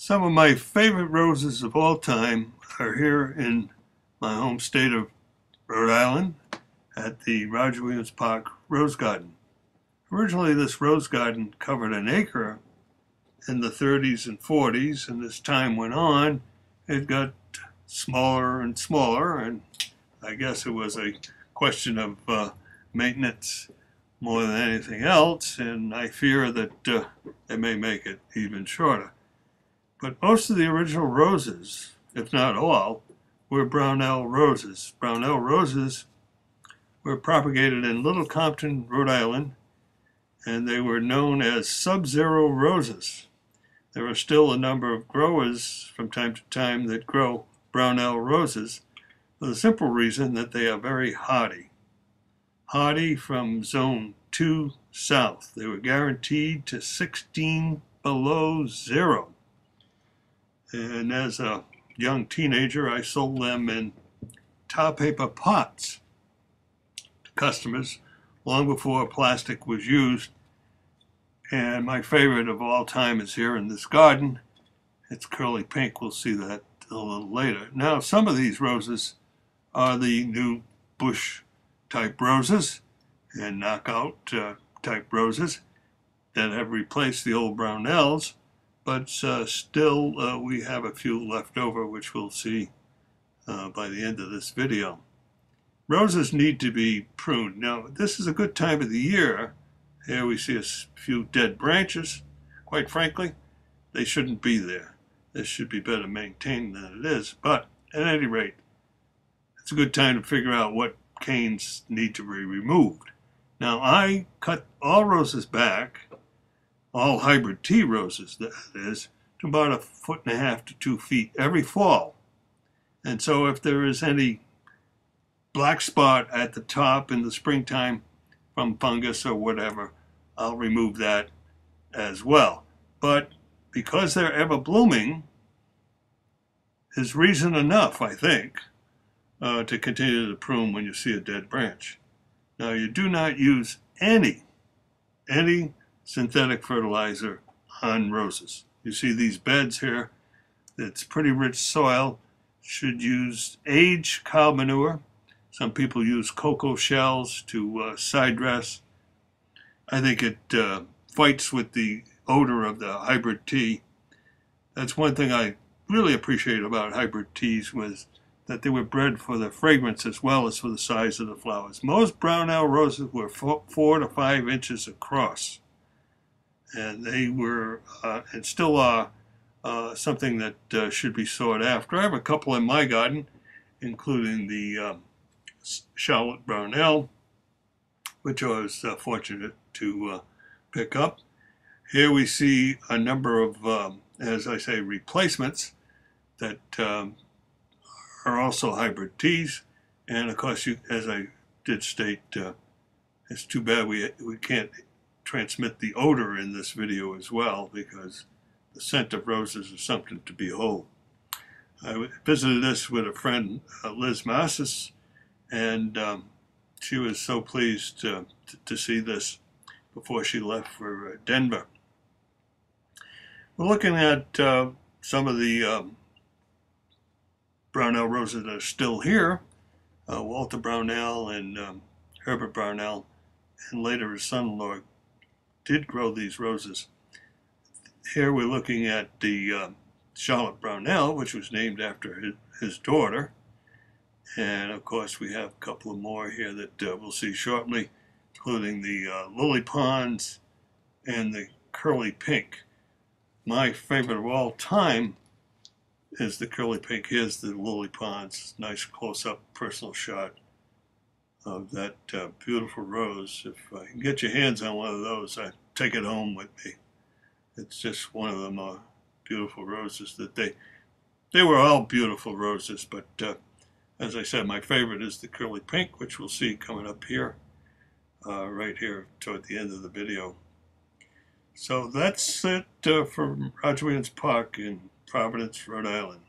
Some of my favorite roses of all time are here in my home state of Rhode Island at the Roger Williams Park Rose Garden. Originally, this rose garden covered an acre in the 30s and 40s, and as time went on, it got smaller and smaller, and I guess it was a question of maintenance more than anything else, and I fear that they may make it even shorter. But most of the original roses, if not all, were Brownell roses. Brownell roses were propagated in Little Compton, Rhode Island, and they were known as Sub-Zero roses. There are still a number of growers from time to time that grow Brownell roses for the simple reason that they are very hardy. Hardy from zone 2 south. They were guaranteed to 16 below zero. And as a young teenager, I sold them in tar paper pots to customers long before plastic was used. And my favorite of all time is here in this garden. It's curly pink. We'll see that a little later. Now, some of these roses are the new bush type roses and knockout type roses that have replaced the old Brownells, but still we have a few left over, which we'll see by the end of this video. Roses need to be pruned. Now, this is a good time of the year. Here we see a few dead branches. Quite frankly, they shouldn't be there. This should be better maintained than it is, but at any rate, it's a good time to figure out what canes need to be removed. Now, I cut all roses back, all hybrid tea roses, that is, to about 1.5 to 2 feet every fall. And so if there is any black spot at the top in the springtime from fungus or whatever, I'll remove that as well. But because they're ever blooming is reason enough, I think, to continue to prune when you see a dead branch. Now, you do not use any synthetic fertilizer on roses. You see these beds here, it's pretty rich soil. Should use aged cow manure. Some people use cocoa shells to side dress. I think it fights with the odor of the hybrid tea. That's one thing I really appreciate about hybrid teas, was that they were bred for the fragrance as well as for the size of the flowers. Most Brownell roses were 4 to 5 inches across, and they were and still are something that should be sought after. I have a couple in my garden, including the Charlotte Brownell, which I was fortunate to pick up. Here we see a number of, as I say, replacements that are also hybrid teas. And of course, as I did state, it's too bad we can't transmit the odor in this video as well, because the scent of roses is something to behold. I visited this with a friend, Liz Massis, and she was so pleased to see this before she left for Denver. We're looking at some of the Brownell roses that are still here. Walter Brownell and Herbert Brownell, and later his son-in-law, did grow these roses. Here we're looking at the Charlotte Brownell, which was named after his daughter. And of course we have a couple of more here that we'll see shortly, including the lily ponds and the curly pink. My favorite of all time is the curly pink. Here's the lily ponds. Nice close-up personal shot of that beautiful rose. If I can get your hands on one of those, I'd take it home with me. It's just one of the beautiful roses that they were all beautiful roses, but as I said, my favorite is the curly pink, which we'll see coming up here, right here toward the end of the video. So that's it from Roger Williams Park in Providence, Rhode Island.